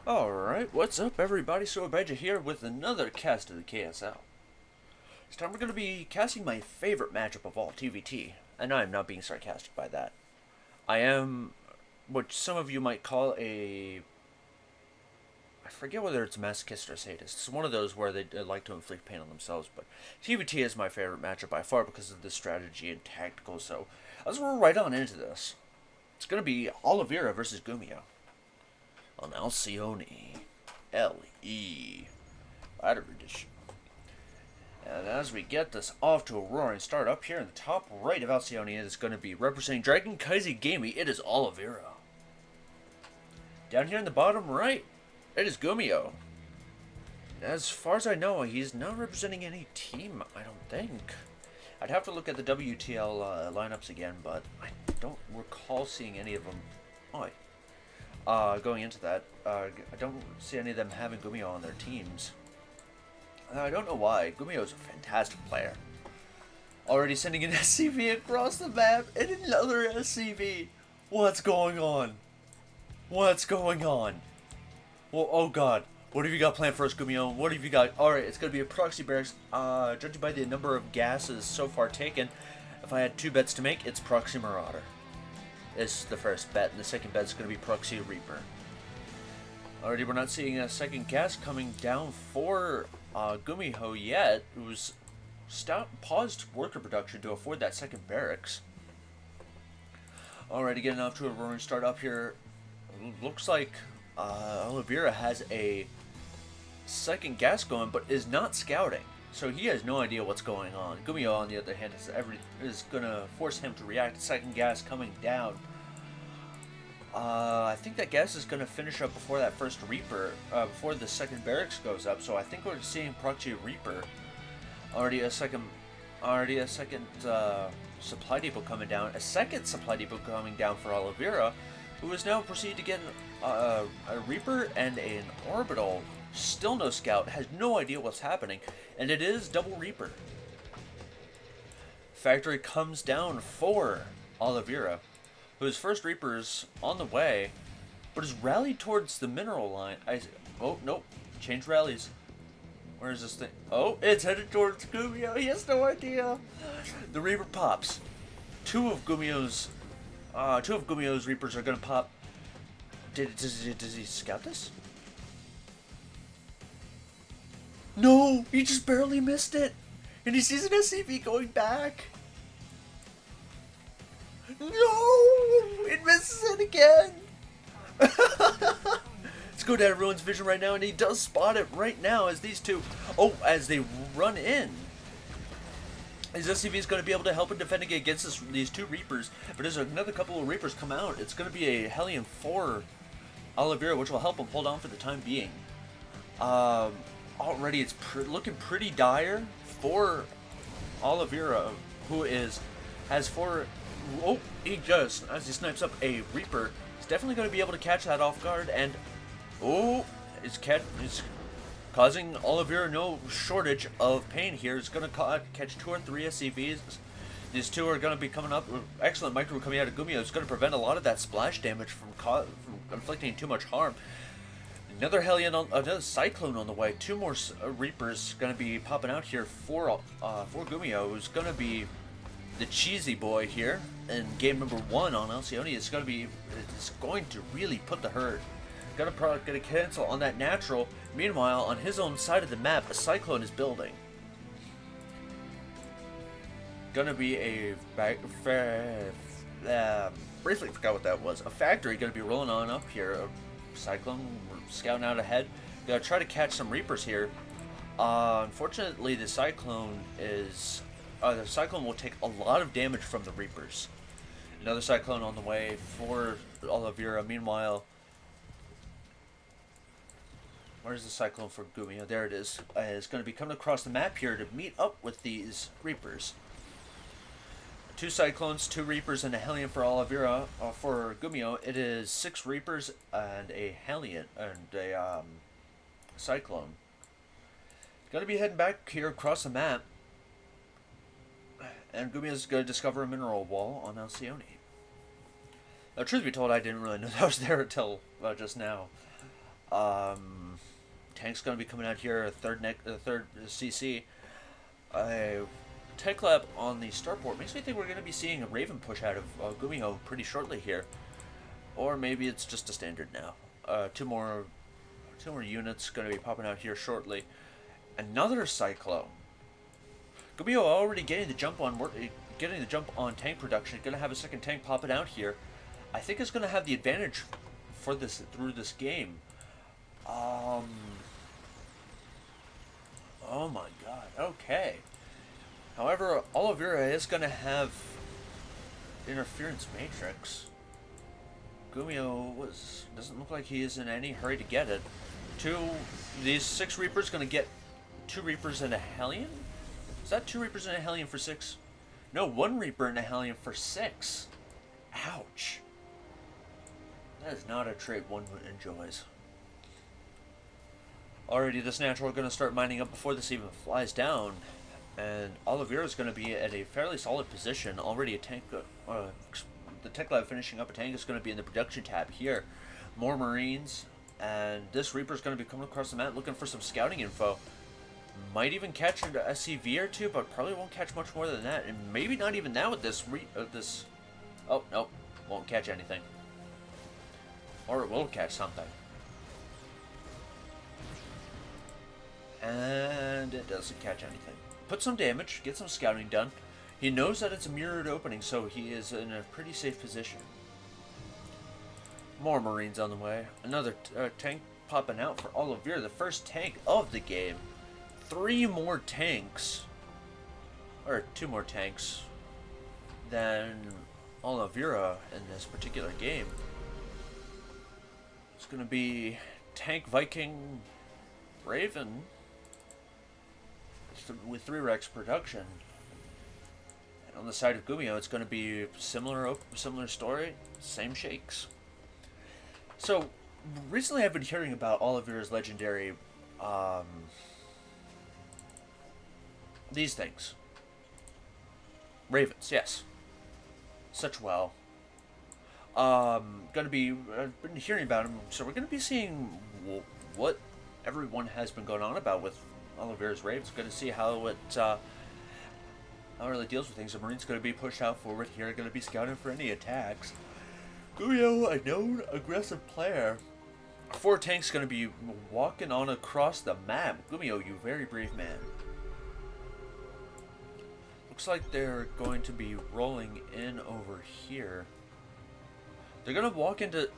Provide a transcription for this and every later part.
Alright, what's up everybody? So Abijah here with another cast of the KSL. This time we're going to be casting my favorite matchup of all, TVT. And I am not being sarcastic by that. I am what some of you might call a... I forget whether it's masochist or sadist. It's one of those where they like to inflict pain on themselves, but TVT is my favorite matchup by far because of the strategy and tactical, so let's roll right on into this. It's going to be Oliveira versus Gumiho on Alcione LE Ladder Edition. And as we get this off to a roaring start, up here in the top right of Alcione, it is going to be representing Dragon Kaiser Gaming. It is Oliveira. Down here in the bottom right, it is Gumiho. As far as I know, he's not representing any team, I don't think. I'd have to look at the WTL lineups again, but I don't recall seeing any of them. Going into that, I don't see any of them having Gumiho on their teams. I don't know why. Gumiho is a fantastic player. Already sending an SCV across the map, and another SCV. What's going on? What's going on? Well, oh god. What have you got planned for us, Gumiho? What have you got? Alright, it's going to be a proxy barracks. Judging by the number of gases so far taken, if I had two bets to make, it's Proxy Marauder. Is the first bet, and the second bet is going to be Proxy Reaper. Already, we're not seeing a second gas coming down for Gumiho yet, who's paused worker production to afford that second barracks. Already, getting off to a roaring start up here. Looks like Oliveira has a second gas going, but is not scouting. So he has no idea what's going on. Gumiho, on the other hand, is going to force him to react to second gas coming down. I think that gas is going to finish up before that first Reaper, before the second barracks goes up. So I think we're seeing Proxy Reaper. Already a second supply depot coming down. A second supply depot coming down for Oliveira, who has now proceeded to get a Reaper and an Orbital. Still no scout, has no idea what's happening, and it is double Reaper. Factory comes down for Oliveira, whose first Reaper is on the way, but is rallied towards the mineral line. Oh, nope, change rallies. Where is this thing? Oh, it's headed towards Gumiho. He has no idea. The Reaper pops. Two of Gumiho's Reapers are gonna pop. Does he scout this? No, he just barely missed it. And he sees an SCV going back. No, it misses it again. Let's go to everyone's vision right now, and he does spot it right now as these two, as they run in. His SCV is going to be able to help him defending against these two Reapers, but as another couple of Reapers come out, it's going to be a Hellion for Oliveira, which will help him hold on for the time being. Already it's looking pretty dire for Oliveira, who has four. Oh, he just, as he snipes up a Reaper, he's definitely going to be able to catch that off guard, and it's causing Oliveira no shortage of pain here. It's going to catch 2 or 3 SCVs. These two are going to be coming up. Excellent micro coming out of Gumiho. It's going to prevent a lot of that splash damage from inflicting too much harm. Another Hellion, another Cyclone on the way. 2 more Reapers going to be popping out here for Gumiho, who's going to be the cheesy boy here in game number 1 on Alcione. It's going to really put the hurt. Gonna cancel on that natural. Meanwhile, on his own side of the map, a Cyclone is building. Gonna be a briefly forgot what that was. A factory gonna be rolling on up here. A Cyclone scouting out ahead. Gonna try to catch some Reapers here. Unfortunately, the Cyclone will take a lot of damage from the Reapers. Another Cyclone on the way for Oliveira. Meanwhile, where's the Cyclone for Gumiho? There it is. It's going to be coming across the map here to meet up with these Reapers. 2 Cyclones, 2 Reapers, and a Hellion for Oliveira. For Gumiho, it is 6 Reapers and a Hellion and a Cyclone. Going to be heading back here across the map. And Gumiho's going to discover a mineral wall on Alcione. Now, truth be told, I didn't really know that was there until just now. Tank's gonna be coming out here, third CC. Tank lab on the starport makes me think we're gonna be seeing a Raven push out of Gumiho pretty shortly here, or maybe it's just a standard now. Two more units gonna be popping out here shortly. Another Cyclone. Gumiho already getting the jump on tank production. Gonna have a second tank popping out here. I think it's gonna have the advantage for this through this game. Oh my god. Okay. However, Oliveira is gonna have interference matrix. Gumiho doesn't look like he is in any hurry to get it. These 6 Reapers gonna get 2 Reapers and a Hellion? Is that 2 Reapers and a Hellion for 6? No, 1 Reaper and a Hellion for 6. Ouch. That is not a trait one enjoys. Already this natural going to start mining up before this even flies down. And Oliveira is going to be at a fairly solid position. Already a tank, the tech lab finishing up a tank is going to be in the production tab here. More Marines, and this Reaper is going to be coming across the map looking for some scouting info. Might even catch an SCV or 2, but probably won't catch much more than that. And maybe not even that with this oh, nope, won't catch anything. Or it will catch something. And it doesn't catch anything. Put some damage, get some scouting done. He knows that it's a mirrored opening, so he is in a pretty safe position. More Marines on the way. Another tank popping out for Oliveira, the first tank of the game. 3 more tanks, or 2 more tanks than Oliveira in this particular game. It's going to be Tank Viking Raven with 3 Rex production. And on the side of Gumiho, it's going to be similar story, same shakes. So recently I've been hearing about Oliveira's legendary these things. Ravens, yes. Such well. I've been hearing about him, so we're gonna be seeing what everyone has been going on about with Oliveira's Ravens. Gonna see how it really deals with things. The Marine's gonna be pushed out forward here, gonna be scouting for any attacks. Gumiho, a known aggressive player. 4 tanks gonna be walking on across the map. Gumiho, you very brave man. Looks like they're going to be rolling in over here. They're gonna walk into...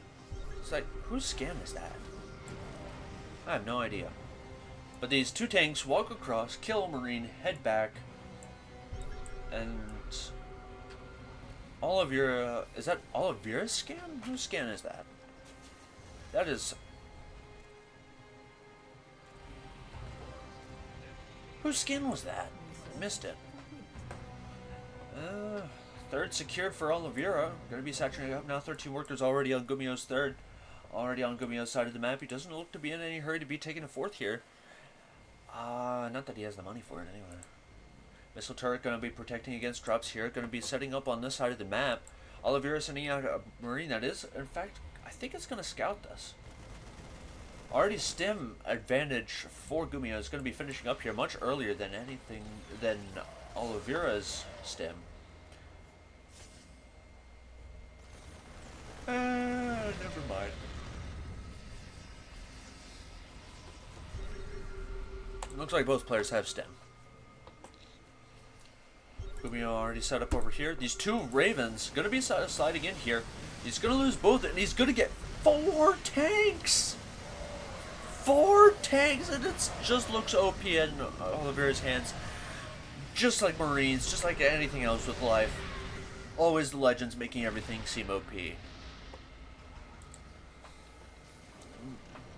It's like, whose scan is that? I have no idea. But these 2 tanks walk across, kill a Marine, head back, and... Oliveira... Is that Oliveira's scan? Whose scan is that? That is... Whose scan was that? I missed it. Third secured for Oliveira. Going to be saturating up now. 13 workers already on Gumiho's third. Already on Gumiho's side of the map. He doesn't look to be in any hurry to be taking a 4th here. Not that he has the money for it anyway. Missile turret going to be protecting against drops here. Going to be setting up on this side of the map. Oliveira sending out a Marine that is, in fact, I think it's going to scout this. Already stim advantage for Gumiho is going to be finishing up here much earlier than Oliveira's stim. Never mind. Looks like both players have stim. Gumiho already set up over here. These 2 Ravens going to be sliding in here. He's going to lose both, and he's going to get 4 tanks! 4 tanks, and it just looks OP in Oliveira's hands. Just like Marines, just like anything else with life. Always the legends making everything seem OP.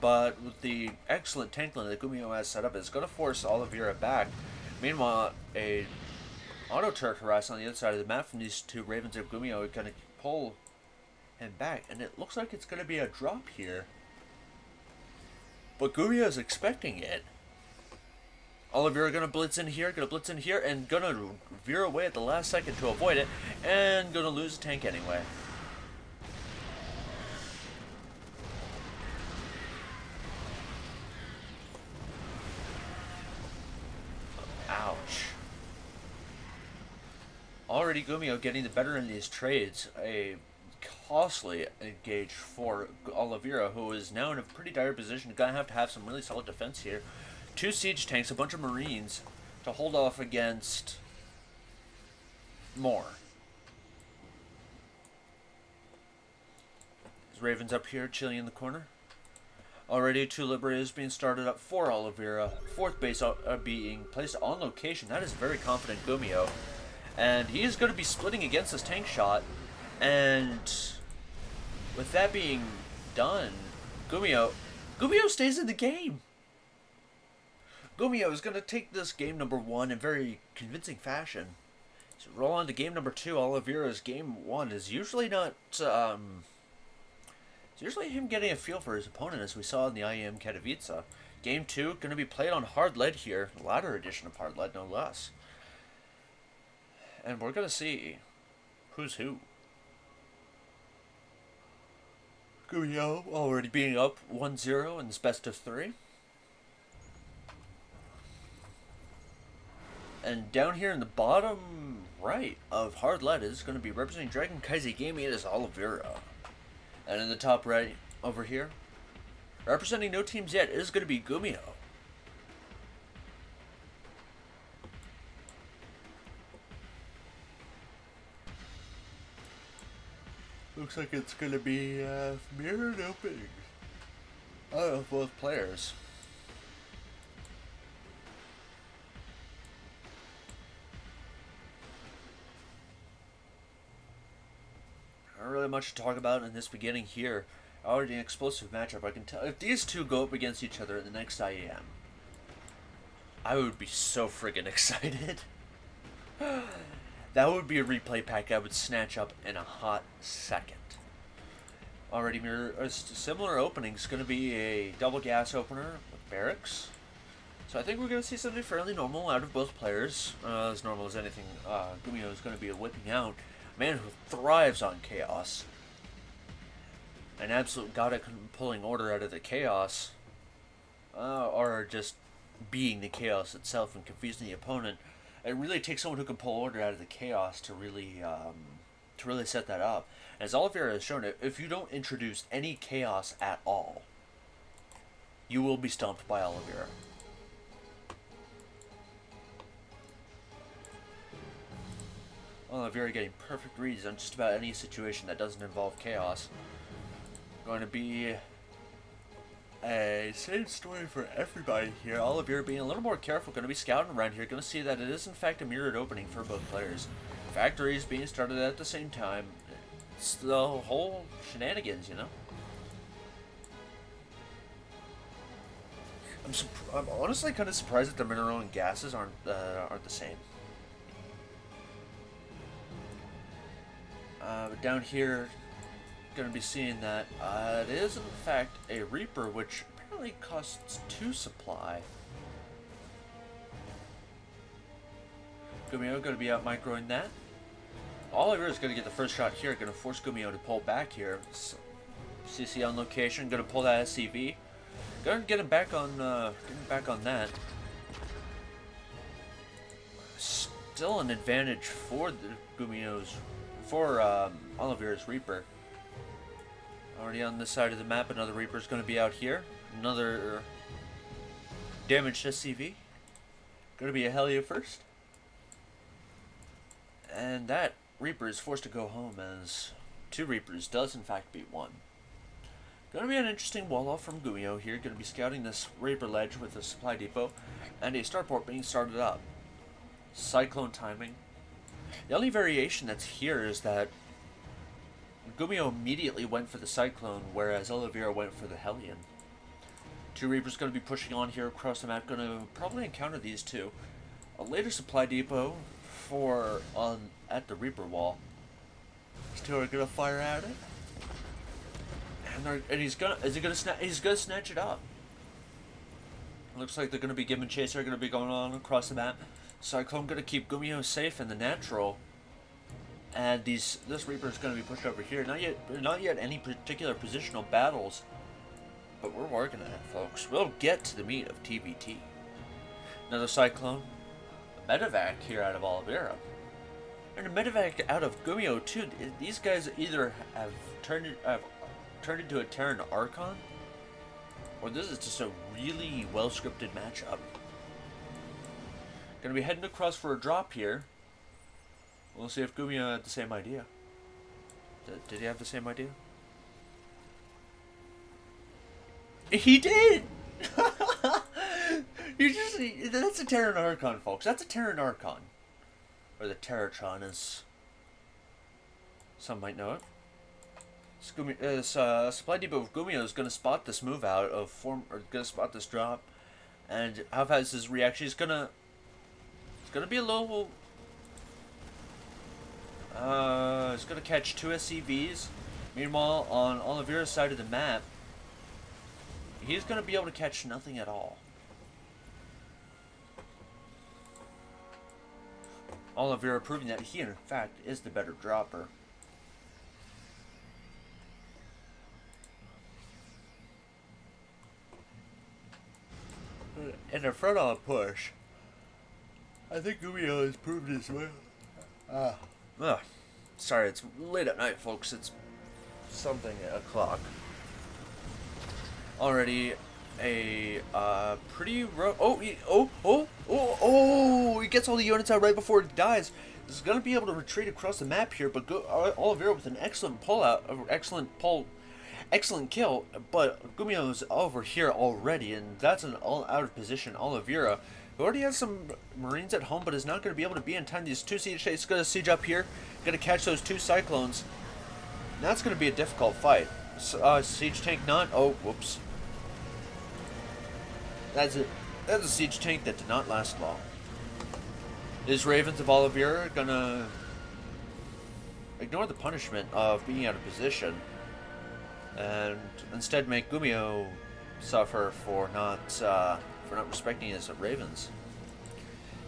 But with the excellent tank line that Gumiho has set up, it's going to force Oliveira back. Meanwhile, a auto turret harass on the other side of the map from these 2 Ravens of Gumiho are going to pull him back. And it looks like it's going to be a drop here. But Gumiho is expecting it. Oliveira going to blitz in here, and going to veer away at the last second to avoid it, and going to lose a tank anyway. already Gumiho getting the better in these trades. A costly engage for Oliveira, who is now in a pretty dire position. Gonna have some really solid defense here. 2 siege tanks, a bunch of marines to hold off against more. His Ravens up here, chilling in the corner. Already 2 Liberators being started up for Oliveira. 4th base being placed on location. That is very confident Gumiho. And he is going to be splitting against this tank shot. And with that being done, Gumiho stays in the game. Gumiho is going to take this game number 1 in very convincing fashion. So roll on to game number 2. Oliveira's game 1 is usually not... it's usually him getting a feel for his opponent, as we saw in the IEM Katowice. Game 2 going to be played on hard lead here. Ladder edition of hard lead, no less. And we're going to see who's who. Gumiho already being up 1-0 in this best of 3. And down here in the bottom right of hard lead is going to be representing Dragon Kaisi Gaming. It is Oliveira. And in the top right over here, representing no teams yet, is going to be Gumiho. Looks like it's going to be mirrored openings of both players. Not really much to talk about in this beginning here. Already an explosive matchup. I can tell if these two go up against each other in the next IEM, I would be so friggin' excited. That would be a replay pack I would snatch up in a hot second. Already similar openings. Going to be a double gas opener with barracks. So I think we're going to see something fairly normal out of both players. As normal as anything Gumiho is going to be whipping out. A man who thrives on chaos. An absolute god at pulling order out of the chaos. Or just being the chaos itself and confusing the opponent. It really takes someone who can pull order out of the chaos to really set that up. As Oliveira has shown, if you don't introduce any chaos at all, you will be stumped by Oliveira. Oliveira getting perfect reads on just about any situation that doesn't involve chaos. Going to be a same story for everybody here. Oliveira being a little more careful, going to be scouting around here, going to see that it is in fact a mirrored opening for both players. Factories being started at the same time. It's the whole shenanigans, you know. I'm honestly kind of surprised that the mineral and gases aren't the same. But down here, going to be seeing that it is in fact a Reaper, which apparently costs 2 supply. Gumiho going to be out microing that. Oliveira is going to get the first shot here, going to force Gumiho to pull back here. So, CC on location, going to pull that SCV. Going to get him back on that. Still an advantage for the Oliveira's Reaper. Already on this side of the map, another Reaper is going to be out here. Another damaged SCV. Going to be a Helia first. And that Reaper is forced to go home as 2 Reapers does in fact beat 1. Going to be an interesting wall-off from Gumiho here. Going to be scouting this Reaper ledge with a supply depot and a starport being started up. Cyclone timing. The only variation that's here is that Gumiho immediately went for the Cyclone, whereas Oliveira went for the Hellion. 2 Reapers going to be pushing on here across the map, going to probably encounter these two. A later supply depot at the Reaper wall. These 2 are going to fire at it. And he's gonna snatch it up. Looks like they're going to be giving chase. They're going to be going on across the map. Cyclone going to keep Gumiho safe in the natural. And this Reaper is going to be pushed over here. Not yet any particular positional battles, but we're working on it, folks. We'll get to the meat of TVT. Another Cyclone, a medevac here out of Oliveira. And a medevac out of Gumiho too. These guys either have turned into a Terran Archon, or this is just a really well scripted matchup. Gonna be heading across for a drop here. We'll see if Gumiho had the same idea. Did he have the same idea? He did! That's a Terran Archon, folks. That's a Terran Archon. Or the Terratron, as some might know it. Supply depot of Gumiho is going to spot this move out of form, or going to spot this drop, and how fast his reaction is gonna. It's gonna be a little. It's gonna catch 2 SCVs. Meanwhile, on Oliveira's side of the map, he's gonna be able to catch nothing at all. Oliveira proving that he, in fact, is the better dropper. In a front-on push, I think Gumiho has proved as well. Sorry, it's late at night, folks. It's something o'clock. Already a pretty rough. He gets all the units out right before he dies. He's gonna be able to retreat across the map here, but Oliveira with an excellent excellent kill. But Gumiho's over here already, and that's an all out of position Oliveira, who already has some Marines at home, but is not going to be able to be in time. These 2 siege tanks going to siege up here, going to catch those 2 cyclones. That's going to be a difficult fight. Siege tank not. Oh, whoops. That's a siege tank that did not last long. These Ravens of Oliveira are gonna ignore the punishment of being out of position and instead make Gumiho suffer for not respecting his Ravens.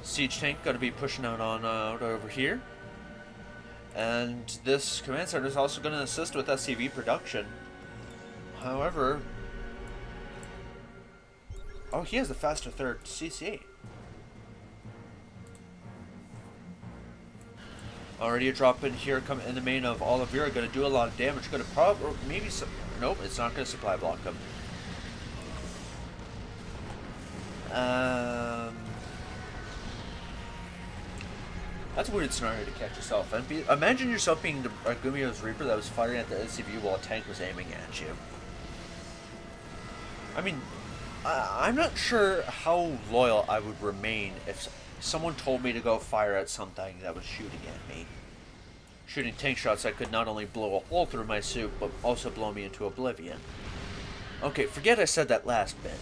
Siege tank gonna be pushing out over here, and this command center is also gonna assist with SCV production. However. Oh, he has the faster third CC. Already a drop in here, come in the main of Oliveira, going to do a lot of damage. Going to probably, maybe some. Nope, it's not going to supply block him. That's a weird scenario to catch yourself in. Imagine yourself being Gumiho's Reaper that was firing at the SCV while a tank was aiming at you. I mean, I'm not sure how loyal I would remain if someone told me to go fire at something that was shooting at me. Shooting tank shots that could not only blow a hole through my suit, but also blow me into oblivion. Okay, forget I said that last bit.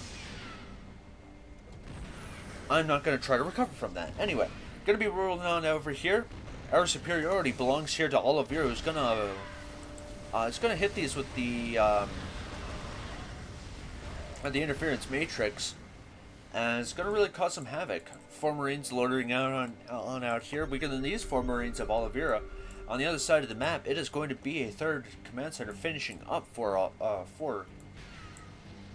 I'm not going to try to recover from that. Anyway, going to be rolling on over here. Our superiority belongs here to Oliveira, who's going to... it's going to hit these with the interference matrix, and it's going to really cause some havoc. 4 Marines loitering out out here. We get these 4 Marines of Oliveira. On the other side of the map, it is going to be a 3rd command center finishing up for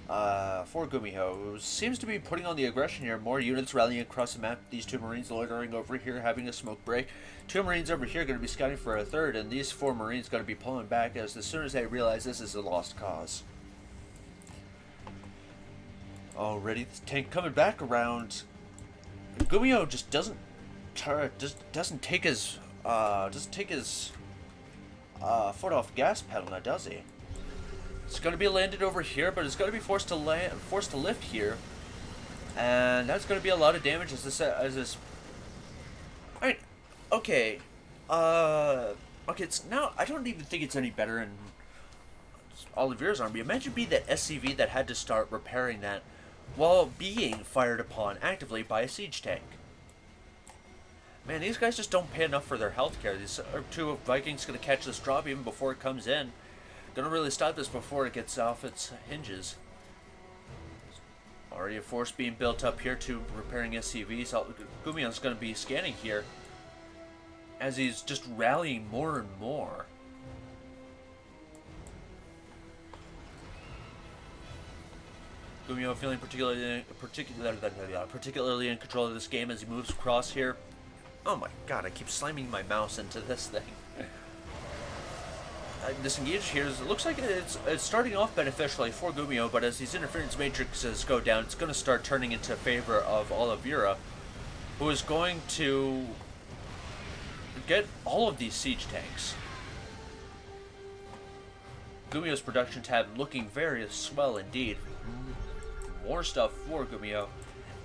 Gumiho, who seems to be putting on the aggression here. More units rallying across the map. These 2 Marines loitering over here, having a smoke break. 2 Marines over here going to be scouting for a 3rd, and these 4 Marines going to be pulling back as soon as they realize this is a lost cause. Already, the tank coming back around. Gumiho just doesn't take his foot off gas pedal now, does he? It's going to be landed over here, but it's going to be forced to lift here, and that's going to be a lot of damage as this. I mean, okay, it's now. I don't even think it's any better in Oliveira's army. Imagine being that SCV that had to start repairing that while being fired upon actively by a siege tank. Man, these guys just don't pay enough for their healthcare. These 2 Vikings going to catch this drop even before it comes in. Going to really stop this before it gets off its hinges. Already a force being built up here to repairing SCVs. Gumiho's going to be scanning here as he's just rallying more and more. Gumiho feeling particularly in control of this game as he moves across here. Oh my god, I keep slamming my mouse into this thing. Disengage here, it looks like it's starting off beneficially for Gumiho, but as these interference matrices go down, it's going to start turning into favor of Oliveira, who is going to get all of these siege tanks. Gumiho's production tab looking very swell indeed. More stuff for Gumiho,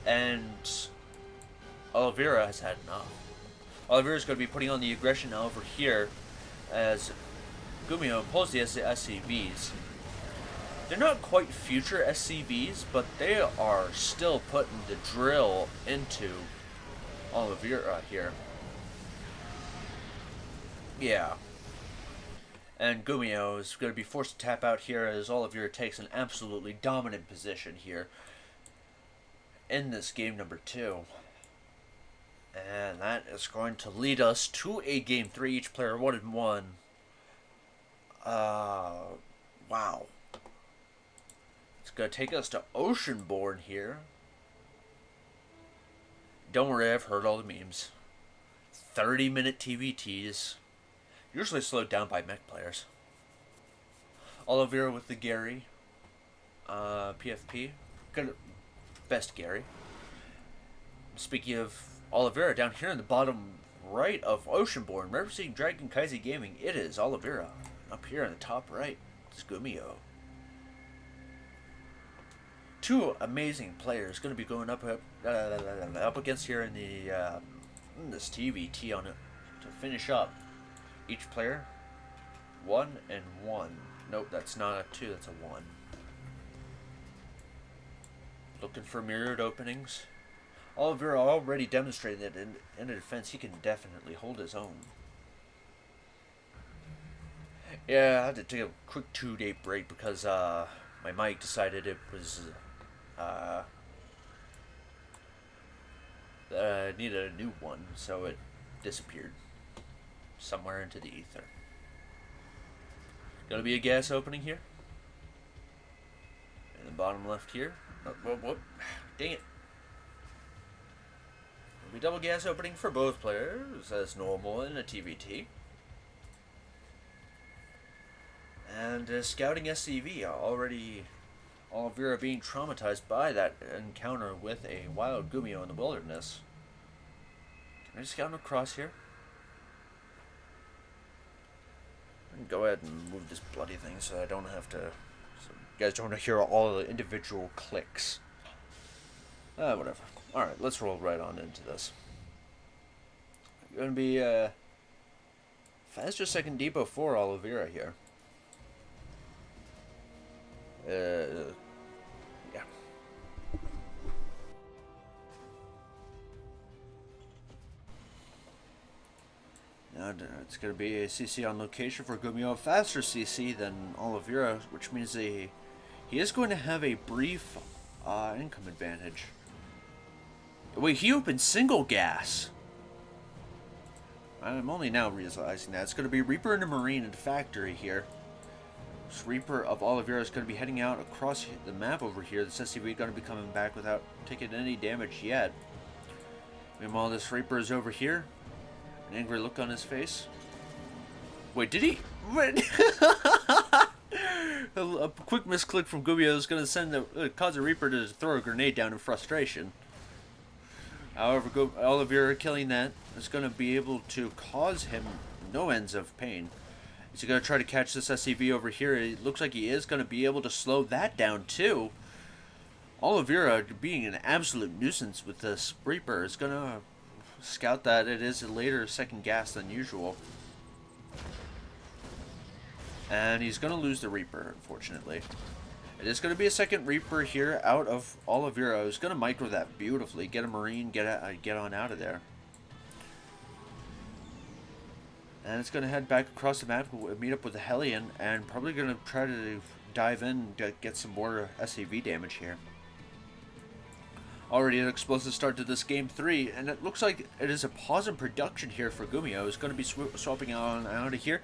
and Oliveira has had enough. Oliveira is going to be putting on the aggression now over here as Gumiho pulls the SCVs. They're not quite future SCVs, but they are still putting the drill into Oliveira here. Yeah. And Gumiho is going to be forced to tap out here as Oliveira takes an absolutely dominant position here in this game number 2. And that is going to lead us to a game 3, each player 1-1. Wow. It's going to take us to Oceanborn here. Don't worry, I've heard all the memes. 30-minute TVTs. Usually slowed down by mech players. Oliveira with the Gary. PFP. Good. Best Gary. Speaking of Oliveira, down here in the bottom right of Oceanborn, representing Dragon Kaiser Gaming, it is Oliveira. Up here in the top right, it's Gumiho. Two amazing players going to be going up against here in the this TVT on it to finish up. Each player, 1 and 1. Nope, that's not a 2, that's a 1. Looking for mirrored openings. Oliveira already demonstrated that in a defense he can definitely hold his own. Yeah, I had to take a quick 2-day break because my mic decided it was needed a new one, so it disappeared somewhere into the ether. Gonna be a gas opening here. In the bottom left here. Whoop. Dang it. Gonna be double gas opening for both players as normal in a TVT. And scouting SCV already Oliveira being traumatized by that encounter with a wild Gumiho in the wilderness. Can I scout him across here? Go ahead and move this bloody thing so I don't have to. So you guys don't hear all the individual clicks. Whatever. Alright, let's roll right on into this. Gonna be faster second depot for Oliveira here. Yeah. Now it's going to be a CC on location for Gumiho, faster CC than Oliveira, which means he is going to have a brief income advantage. Wait, he opened single gas. I'm only now realizing that. It's going to be Reaper and a Marine in the factory here. This Reaper of Oliveira is going to be heading out across the map over here. This SCV is going to be coming back without taking any damage yet. Meanwhile, this Reaper is over here. An angry look on his face. Wait, did he? Wait. A quick misclick from Gumiho is going to cause a Reaper to throw a grenade down in frustration. However, Oliveira killing that is going to be able to cause him no ends of pain. He's going to try to catch this SCV over here. It looks like he is going to be able to slow that down too. Oliveira, being an absolute nuisance with this Reaper, is going to scout that it is a later second gas than usual. And he's going to lose the Reaper, unfortunately. It is going to be a second Reaper here out of Oliveira. Who's going to micro that beautifully. Get a Marine, get on out of there. And it's going to head back across the map, meet up with the Hellion, and probably going to try to dive in to get some more SCV damage here. Already an explosive start to this game 3, and it looks like it is a pause in production here for Gumiho. It's going to be swapping out of here.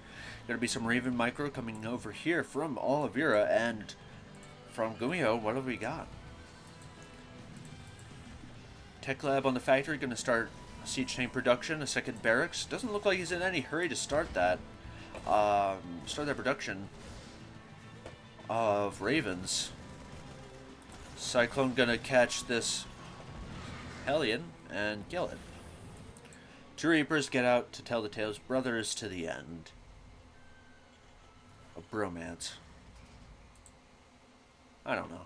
Going to be some Raven Micro coming over here from Oliveira, and from Gumiho, what have we got? Tech Lab on the factory going to start siege tank production, a second barracks. Doesn't look like he's in any hurry to start that. Start that production of Ravens. Cyclone gonna catch this Hellion and kill it. Two Reapers get out to tell the tales, brothers to the end. A bromance. I don't know.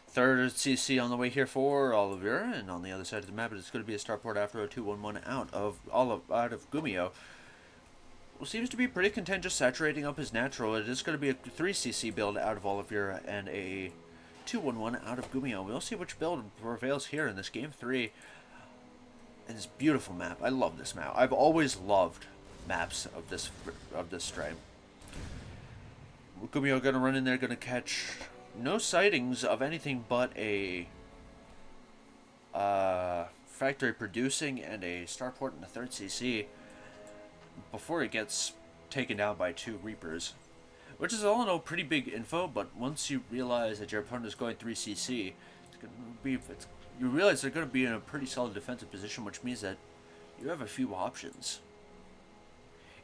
Third CC on the way here for Oliveira, and on the other side of the map it's going to be a starport after a 2-1-1 out of Gumiho. Well, seems to be pretty content just saturating up his natural. It is going to be a 3cc build out of Oliveira and a 2-1-1 out of Gumiho. We'll see which build prevails here in this game 3. And this beautiful map. I love this map. I've always loved maps of this stripe. Gumiho going to run in there, going to catch no sightings of anything but a factory producing and a starport in the 3rd CC before it gets taken down by 2 Reapers. Which is all in all pretty big info, but once you realize that your opponent is going 3cc, you realize they're going to be in a pretty solid defensive position, which means that you have a few options.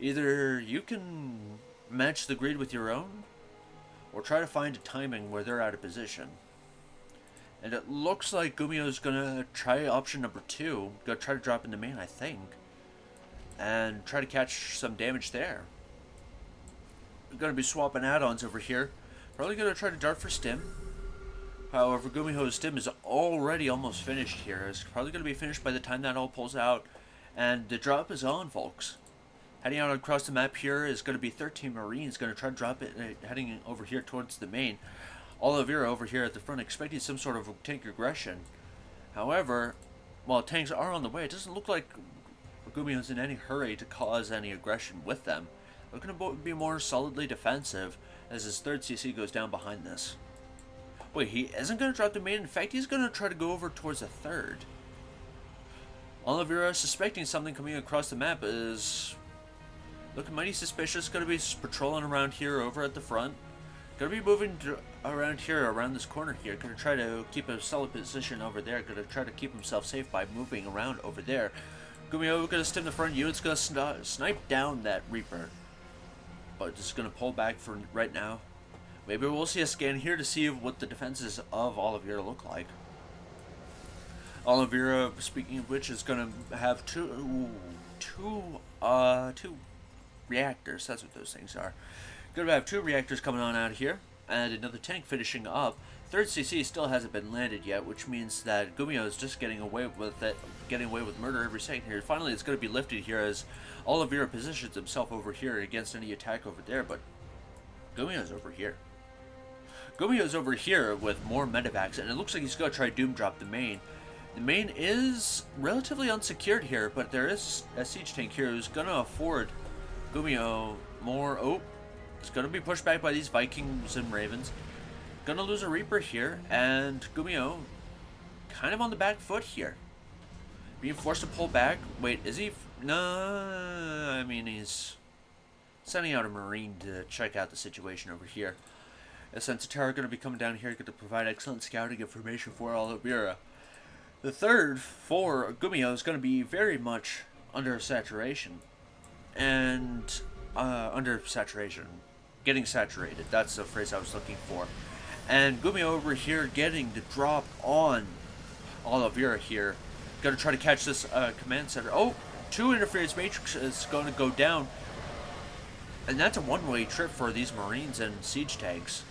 Either you can match the grid with your own, or try to find a timing where they're out of position. And it looks like Gumiho's going to try option number 2, going to try to drop into main, I think, and try to catch some damage there. We're going to be swapping add-ons over here. Probably going to try to dart for stim. However, Gumiho's stim is already almost finished here. It's probably going to be finished by the time that all pulls out. And the drop is on, folks. Heading out across the map here is going to be 13 Marines. Going to try to drop it, heading over here towards the main. Oliveira over here at the front expecting some sort of tank aggression. However, while tanks are on the way, it doesn't look like Gumiho's in any hurry to cause any aggression with them. They're going to be more solidly defensive as his 3rd CC goes down behind this. Wait, he isn't going to drop the main. In fact, he's going to try to go over towards the 3rd. Oliveira, suspecting something coming across the map, is looking mighty suspicious. Going to be patrolling around here over at the front. Going to be moving around here, around this corner here. Going to try to keep a solid position over there. Going to try to keep himself safe by moving around over there. Gumiho going to stim the front units. Going to snipe down that Reaper. But just going to pull back for right now. Maybe we'll see a scan here to see what the defenses of Oliveira look like. Oliveira, speaking of which, is going to have two reactors. That's what those things are. Going to have 2 reactors coming on out of here, and another tank finishing up. 3rd CC still hasn't been landed yet, which means that Gumiho is just getting away with it, getting away with murder every second here. Finally, it's going to be lifted here as Oliveira positions himself over here against any attack over there, but Gumiho's over here. Gumiho's over here with more medevacs, and it looks like he's going to try Doom Drop the main. The main is relatively unsecured here, but there is a siege tank here who's going to afford Gumiho more. Oh, it's going to be pushed back by these Vikings and Ravens. Going to lose a Reaper here, and Gumiho kind of on the back foot here. Being forced to pull back. Wait, is he? No, I mean, he's sending out a Marine to check out the situation over here. A Sensitara going to be coming down here, going to provide excellent scouting information for Oliveira. The 3rd for Gumiho is going to be very much under saturation. And, getting saturated. That's the phrase I was looking for. And Gumiho over here getting the drop on Oliveira here. Going to try to catch this command center. Oh, 2 interference matrix is going to go down. And that's a one-way trip for these Marines and siege tanks.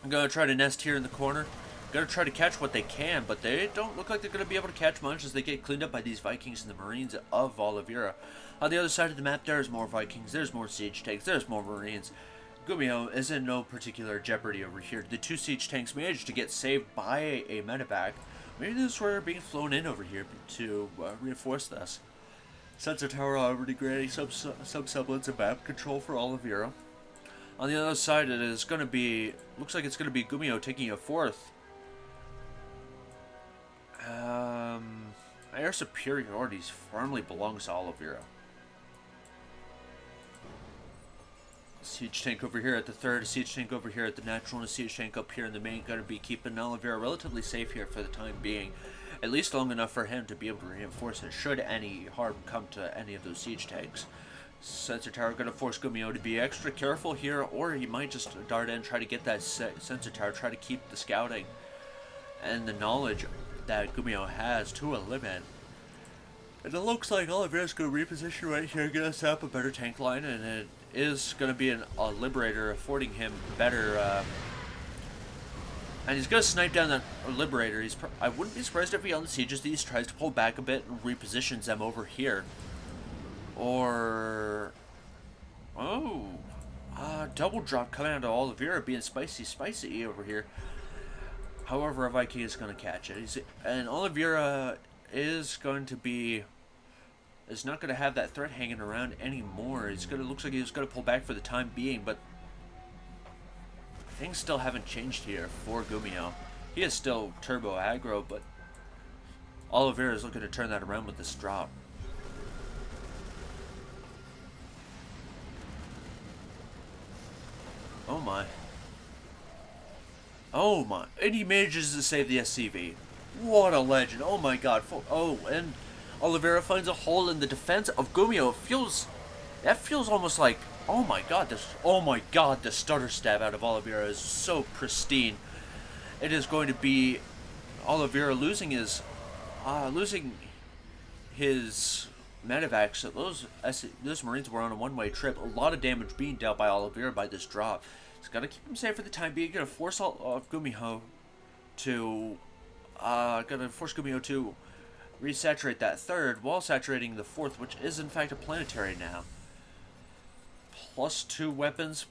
I'm going to try to nest here in the corner. Going to try to catch what they can, but they don't look like they're going to be able to catch much as they get cleaned up by these Vikings and the Marines of Oliveira. On the other side of the map, there's more Vikings, there's more siege tanks, there's more Marines. Gumiho is in no particular jeopardy over here. The 2 siege tanks managed to get saved by a medevac. Maybe this is where they're being flown in over here to reinforce this. Sensor tower already granting some semblance of map control for Oliveira. On the other side, it is going to be, looks like it's going to be Gumiho taking a 4th. Air superiority firmly belongs to Oliveira. Siege tank over here at the 3rd, siege tank over here at the natural, and a siege tank up here in the main. Going to be keeping Oliveira relatively safe here for the time being. At least long enough for him to be able to reinforce it should any harm come to any of those siege tanks. Sensor tower going to force Gumiho to be extra careful here, or he might just dart in, try to get that sensor tower, try to keep the scouting and the knowledge that Gumiho has to a limit. And it looks like Oliveira's going to reposition right here, get us up a better tank line, and it is going to be a Liberator affording him better. And he's going to snipe down that Liberator. I wouldn't be surprised if he unsieges these, tries to pull back a bit, and repositions them over here. Or... oh, double drop coming out of Oliveira, being spicy over here. However, a Viking is going to catch it. And Oliveira is not going to have that threat hanging around anymore. Looks like he's going to pull back for the time being, but things still haven't changed here for Gumiho. He is still turbo aggro, but Oliveira is looking to turn that around with this drop. Oh my. Oh my. And he manages to save the SCV. What a legend. Oh my god. Oh, and Oliveira finds a hole in the defense of Gumiho. That feels almost like, oh my god, the stutter stab out of Oliveira is so pristine. It is going to be Oliveira losing his medevacs. Those Marines were on a one-way trip. A lot of damage being dealt by Oliveira by this drop. He's got to keep him safe for the time being. Going to force Gumiho to resaturate that third while saturating the fourth, which is in fact a planetary now. +2 weapons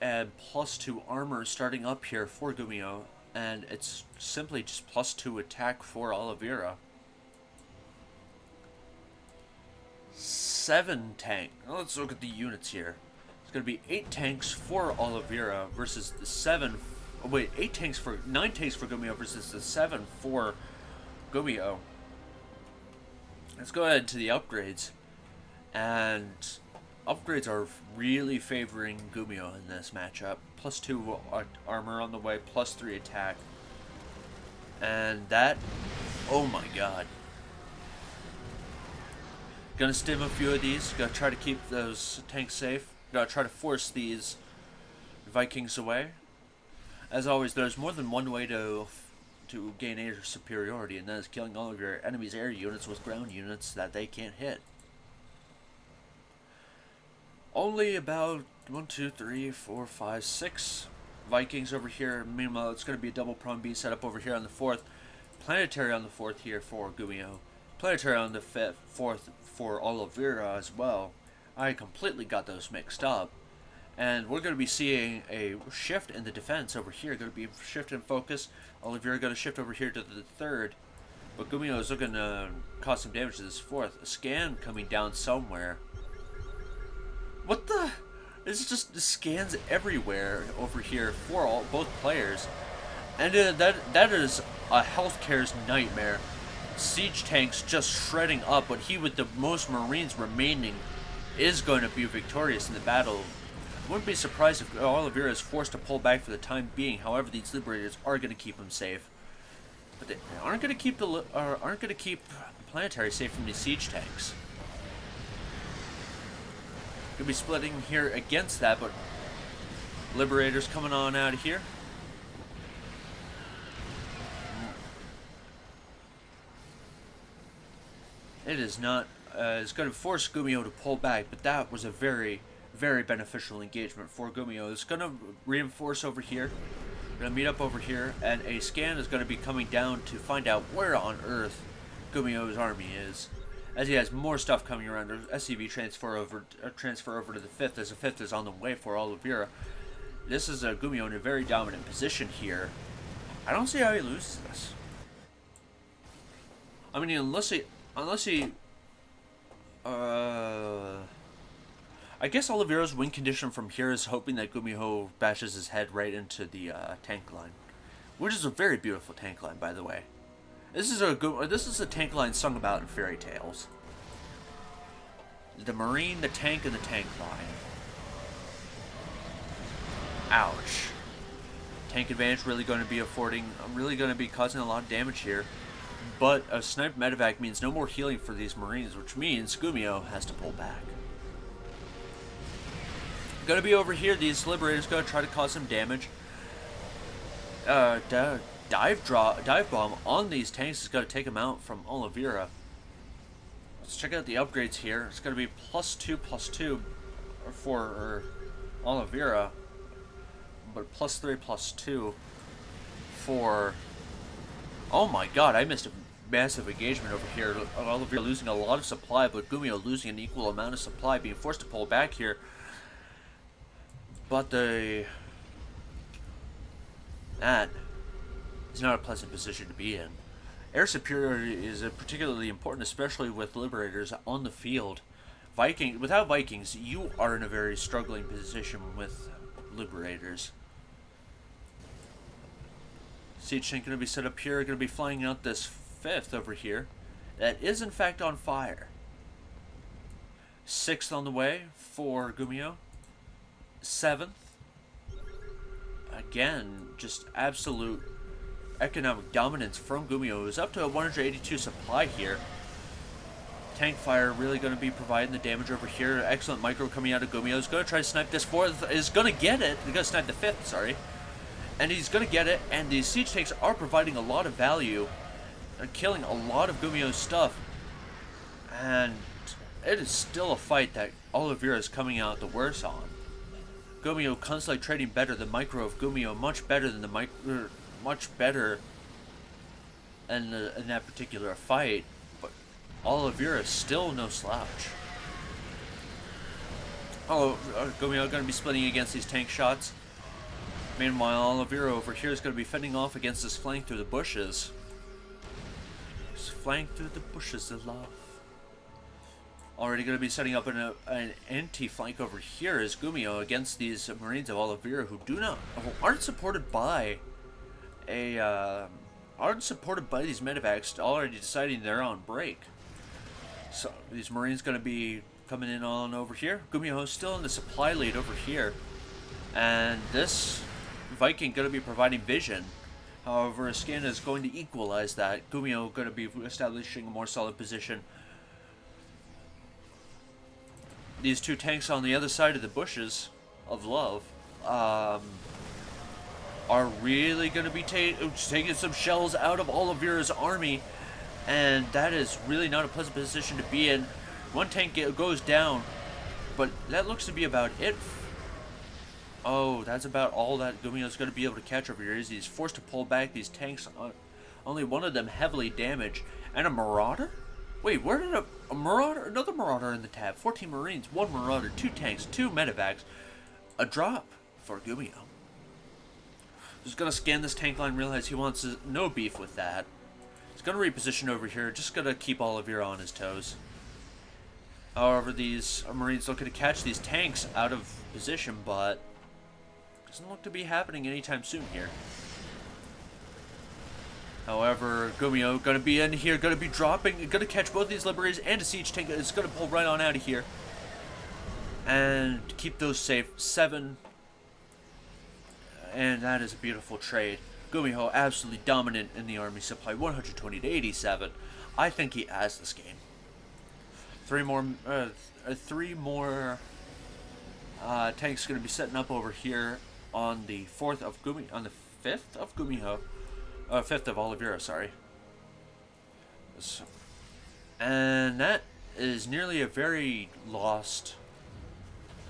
and +2 armor starting up here for Gumiho, and it's simply just +2 attack for Oliveira. 7 tank. Now let's look at the units here. It's going to be 8 tanks for Oliveira versus the 9 tanks for Gumiho versus the 7 for Gumiho. Let's go ahead to the upgrades. And upgrades are really favoring Gumiho in this matchup. +2 armor on the way, +3 attack. And that, oh my god. Gonna stim a few of these, gonna try to keep those tanks safe. Gonna try to force these Vikings away. As always, there's more than one way to gain air superiority, and that is killing all of your enemy's air units with ground units that they can't hit. Only about 1, 2, 3, 4, 5, 6 Vikings over here. Meanwhile, it's going to be a double prong B set up over here on the 4th. Planetary on the 4th here for Gumiho. Planetary on the 4th for Oliveira as well. I completely got those mixed up. And we're going to be seeing a shift in the defense over here. Going to be a shift in focus. Oliveira going to shift over here to the 3rd. But Gumiho is looking to cause some damage to this 4th. A scan coming down somewhere. What the? It's just the scans everywhere over here for both players. And that is a healthcare's nightmare. Siege tanks just shredding up, but he with the most Marines remaining is going to be victorious in the battle. I wouldn't be surprised if Oliveira is forced to pull back for the time being. However, these Liberators are going to keep him safe, but they aren't going to keep the Planetary safe from these siege tanks. Gonna be splitting here against that, but Liberators coming on out of here. It is not. It's going to force Gumiho to pull back, but that was a very, very beneficial engagement for Gumiho. It's going to reinforce over here. Going to meet up over here, and a scan is going to be coming down to find out where on earth Gumiho's army is. As he has more stuff coming around, there's SCV transfer over to the 5th, as the 5th is on the way for Oliveira. This is Gumiho in a very dominant position here. I don't see how he loses this. I mean, unless he I guess Oliveira's win condition from here is hoping that Gumiho bashes his head right into the tank line, which is a very beautiful tank line, by the way. This is a tank line sung about in fairy tales. The Marine, the tank, and the tank line. Ouch. Tank advantage really going to be causing a lot of damage here. But a sniped medevac means no more healing for these Marines, which means Gumiho has to pull back. Gonna be over here. These Liberators gonna try to cause some damage. Dive bomb on these tanks is gonna take them out from Oliveira. Let's check out the upgrades here. It's gonna be +2/+2 for Oliveira, but +3/+2 for. Oh my god! I missed a massive engagement over here. Oliveira losing a lot of supply, but Gumiho losing an equal amount of supply, being forced to pull back here. But that is not a pleasant position to be in. Air superiority is particularly important, especially with Liberators on the field. Without Vikings, you are in a very struggling position with Liberators. Siege tank going to be set up here, going to be flying out this 5th over here. That is in fact on fire. 6th on the way for Gumiho. 7th. Again, just absolute economic dominance from Gumiho, who's up to a 182 supply here. Tank fire really going to be providing the damage over here. Excellent micro coming out of Gumiho. He's going to try to snipe this 4th. Is going to get it. He's going to snipe the 5th, sorry. And he's going to get it. And these siege tanks are providing a lot of value. They're killing a lot of Gumiho's stuff. And it is still a fight that Oliveira is coming out the worst on. Gumiho constantly trading better. The micro of Gumiho much better than the micro, much better in that particular fight. But Oliveira is still no slouch. Gumiho going to be splitting against these tank shots. Meanwhile, Oliveira over here is going to be fending off against this flank through the bushes. This flank through the bushes of love. Already going to be setting up an anti-flank over here as Gumiho against these Marines of Oliveira who aren't supported by these medevacs, already deciding they're on break. So these Marines going to be coming in on over here. Gumiho still in the supply lead over here, and this Viking going to be providing vision. However, Scan is going to equalize that. Gumiho going to be establishing a more solid position. These two tanks on the other side of the bushes of love are really going to be taking some shells out of Oliveira's army, and that is really not a pleasant position to be in. One tank goes down, but that looks to be about it. Oh, that's about all that Gumiho's going to be able to catch over here. He's forced to pull back these tanks, only one of them heavily damaged, and a Marauder? Wait, where did a Marauder, another Marauder in the tab, 14 Marines, 1 Marauder, 2 tanks, 2 medevacs, a drop for Gumiho. Just gonna scan this tank line, realize he wants no beef with that. He's gonna reposition over here, just gonna keep Oliveira on his toes. However, these Marines looking to catch these tanks out of position, but doesn't look to be happening anytime soon here. However, Gumiho gonna be in here, gonna be dropping, gonna catch both these Liberators and a siege tank. It's gonna pull right on out of here and keep those safe. 7, and that is a beautiful trade. Gumiho absolutely dominant in the army supply, 120 to 87. I think he has this game. 3 more tanks gonna be setting up over here on the 5th of Gumiho. 5th of Oliveira, sorry. So, and that is nearly a very lost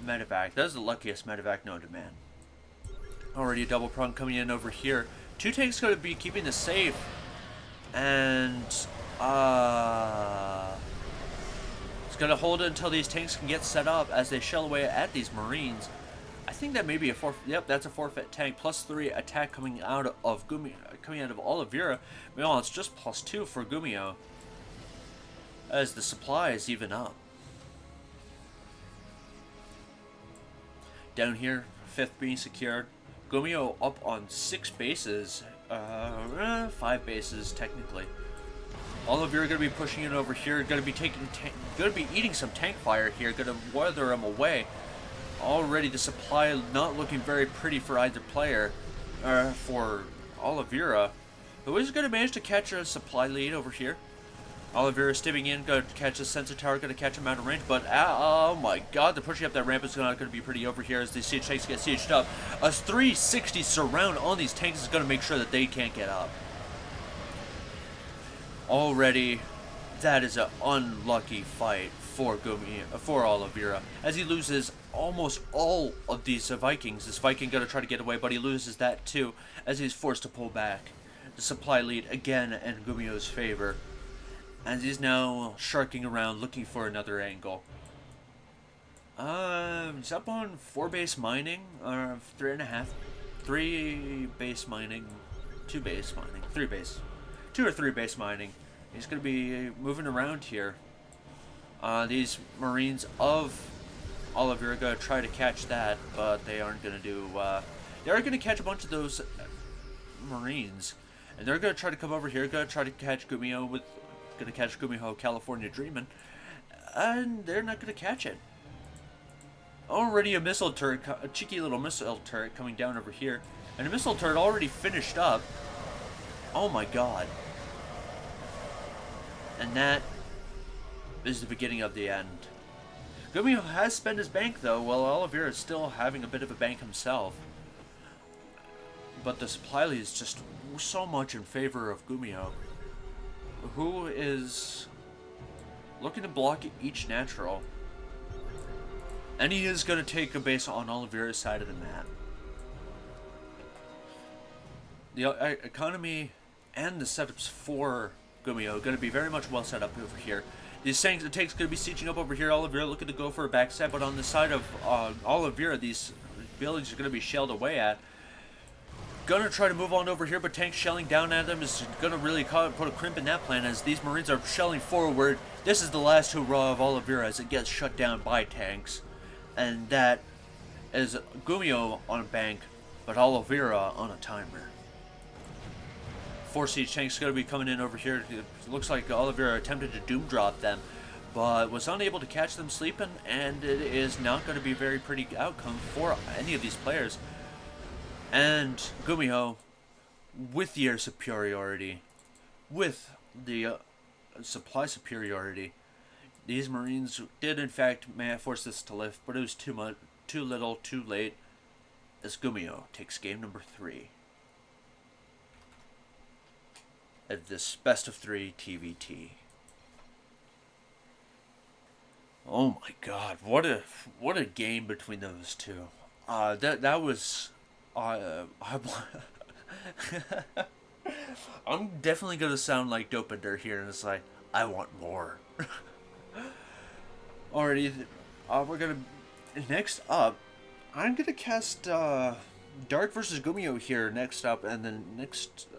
medevac. That is the luckiest medevac known to man. Already a double prong coming in over here. 2 tanks going to be keeping this safe. And, it's going to hold it until these tanks can get set up as they shell away at these Marines. I think that may be a forfeit. Yep, that's a forfeit tank. +3 attack coming out of Oliveira. Meanwhile, it's just +2 for Gumiho as the supplies even up. Down here, 5th being secured. Gumiho up on 6 bases. 5 bases technically. Oliveira gonna be pushing it over here. Gonna be eating some tank fire here. Gonna weather him away. Already the supply not looking very pretty for either player, for Oliveira, Who is going to manage to catch a supply lead over here? Oliveira stepping in, going to catch a sensor tower, going to catch him out of range, but oh my god, the pushing up that ramp is not going to be pretty over here as the siege tanks get sieged up. A 360 surround on these tanks is going to make sure that they can't get up. Already, that is an unlucky fight for Oliveira, as he loses almost all of these Vikings. This Viking going to try to get away, but he loses that too, as he's forced to pull back. The supply lead again in Gumiho's favor, and he's now sharking around looking for another angle. He's up on 4 base mining, or 3.5. 3 base mining, 2 base mining, 3 base. 2 or 3 base mining. He's going to be moving around here. These Marines of Oliveira are going to try to catch that, but they aren't going to do, they are going to catch a bunch of those Marines. And they're going to try to come over here, going to try to catch Gumiho California Dreamin', and they're not going to catch it. Already a missile turret, a cheeky little missile turret coming down over here, and a missile turret already finished up. Oh my god. And that is the beginning of the end. Gumiho has spent his bank though, while Oliveira is still having a bit of a bank himself. But the supply lead is just so much in favor of Gumiho, who is looking to block each natural. And he is going to take a base on Oliveira's side of the map. The economy and the setups for Gumiho are going to be very much well set up over here. These tanks going to be sieging up over here. Oliveira looking to go for a backstab, but on the side of Oliveira, these buildings are going to be shelled away at. Gonna try to move on over here, but tanks shelling down at them is gonna really put a crimp in that plan as these Marines are shelling forward. This is the last hurrah of Oliveira as it gets shut down by tanks. And that is Gumiho on a bank, but Oliveira on a timer. 4 siege tanks going to be coming in over here. It looks like Oliveira attempted to doom drop them, but was unable to catch them sleeping, and it is not going to be a very pretty outcome for any of these players. And Gumiho, with the air superiority, with the supply superiority, these Marines did in fact force this to lift, but it was too much, too little, too late, as Gumiho takes game number 3 of this best of 3 TVT. Oh my god, what a game between those two. That was I'm definitely gonna sound like Dopinder here, and it's like, I want more. Alrighty, we're gonna, next up, I'm gonna cast Dark versus Gumiho here next up, and then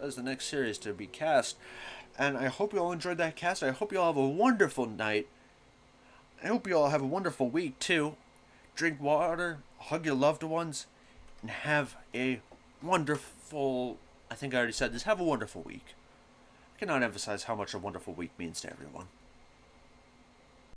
as the next series to be cast. And I hope you all enjoyed that cast. I hope you all have a wonderful night. I hope you all have a wonderful week too. Drink water, hug your loved ones, and have a wonderful, I think I already said this, have a wonderful week. I cannot emphasize how much a wonderful week means to everyone.